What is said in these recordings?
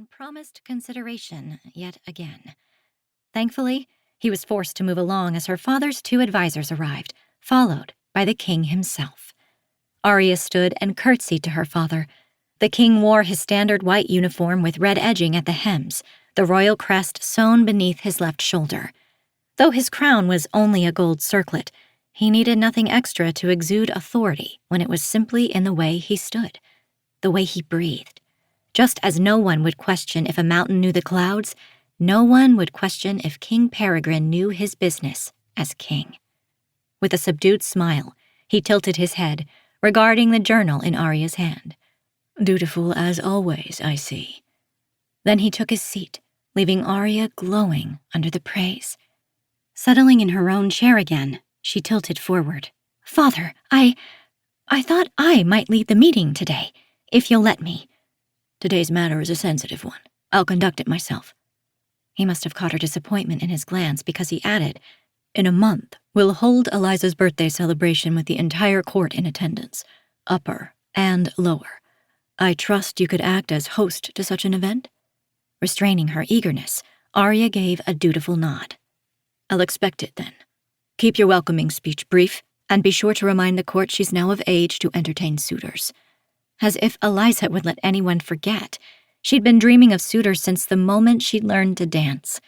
and promised consideration yet again. Thankfully, he was forced to move along as her father's 2 advisors arrived, followed by the king himself. Aria stood and curtsied to her father. The king wore his standard white uniform with red edging at the hems, the royal crest sewn beneath his left shoulder. Though his crown was only a gold circlet, he needed nothing extra to exude authority when it was simply in the way he stood, the way he breathed. Just as no one would question if a mountain knew the clouds, no one would question if King Peregrine knew his business as king. With a subdued smile, he tilted his head, regarding the journal in Aria's hand. "Dutiful as always, I see." Then he took his seat, leaving Aria glowing under the praise. Settling in her own chair again, she tilted forward. "Father, I thought I might lead the meeting today, if you'll let me." "Today's matter is a sensitive one. I'll conduct it myself." He must have caught her disappointment in his glance because he added, "In a month, we'll hold Eliza's birthday celebration with the entire court in attendance, upper and lower. I trust you could act as host to such an event?" Restraining her eagerness, Aria gave a dutiful nod. "I'll expect it, then. Keep your welcoming speech brief, and be sure to remind the court she's now of age to entertain suitors." As if Eliza would let anyone forget, she'd been dreaming of suitors since the moment she'd learned to dance.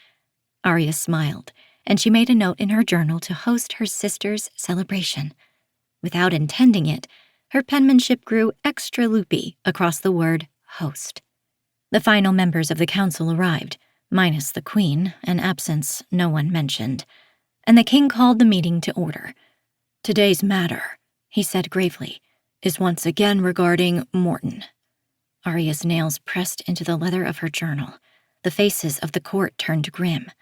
Aria smiled, and she made a note in her journal to host her sister's celebration. Without intending it, her penmanship grew extra loopy across the word host. The final members of the council arrived, minus the queen, an absence no one mentioned, and the king called the meeting to order. "Today's matter," he said gravely, "is once again regarding Morton." Aria's nails pressed into the leather of her journal. The faces of the court turned grim.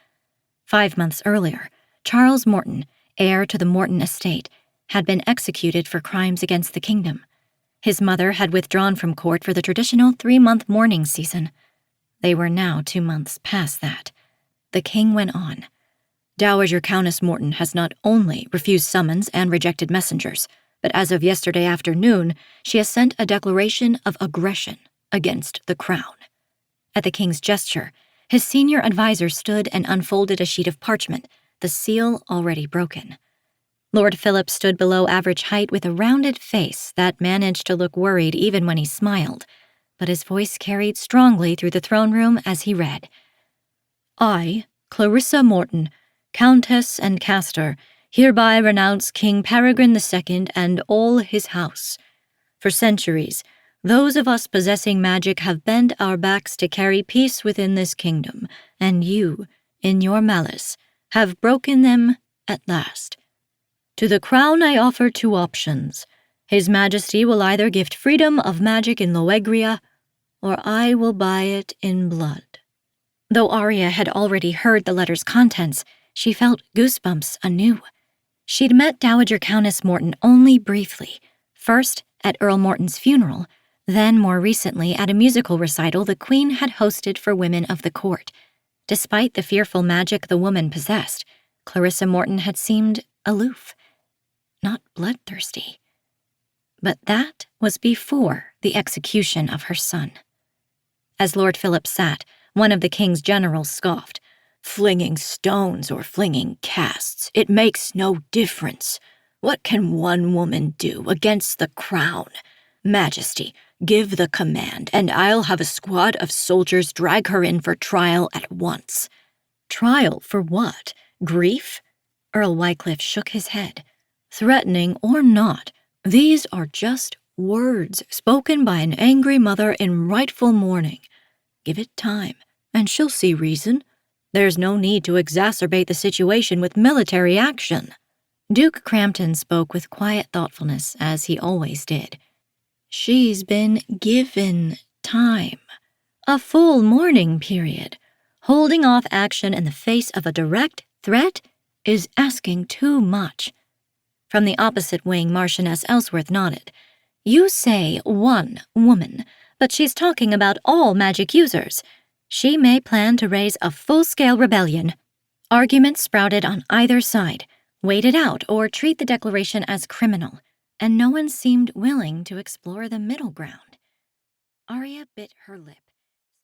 5 months earlier, Charles Morton, heir to the Morton estate, had been executed for crimes against the kingdom. His mother had withdrawn from court for the traditional 3-month mourning season. They were now 2 months past that. The king went on. "Dowager Countess Morton has not only refused summons and rejected messengers, but as of yesterday afternoon, she has sent a declaration of aggression against the crown." At the king's gesture, his senior advisor stood and unfolded a sheet of parchment, the seal already broken. Lord Philip stood below average height with a rounded face that managed to look worried even when he smiled, but his voice carried strongly through the throne room as he read. "I, Clarissa Morton, Countess and Castor, hereby renounce King Peregrine II and all his house. For centuries, those of us possessing magic have bent our backs to carry peace within this kingdom, and you, in your malice, have broken them at last. To the crown I offer 2 options. His Majesty will either gift freedom of magic in Loegria, or I will buy it in blood." Though Aria had already heard the letter's contents, she felt goosebumps anew. She'd met Dowager Countess Morton only briefly, first at Earl Morton's funeral, then more recently at a musical recital the Queen had hosted for women of the court. Despite the fearful magic the woman possessed, Clarissa Morton had seemed aloof, not bloodthirsty. But that was before the execution of her son. As Lord Philip sat, one of the king's generals scoffed. "Flinging stones or flinging casts, it makes no difference. What can one woman do against the crown? Majesty, give the command, and I'll have a squad of soldiers drag her in for trial at once." "Trial for what? Grief?" Earl Wycliffe shook his head. "Threatening or not, these are just words spoken by an angry mother in rightful mourning. Give it time, and she'll see reason. There's no need to exacerbate the situation with military action." Duke Crampton spoke with quiet thoughtfulness, as he always did. "She's been given time. A full mourning period. Holding off action in the face of a direct threat is asking too much." From the opposite wing, Marchioness Ellsworth nodded. "You say 1 woman, but she's talking about all magic users. She may plan to raise a full-scale rebellion." Arguments sprouted on either side, wait it out or treat the declaration as criminal, and no one seemed willing to explore the middle ground. Aria bit her lip.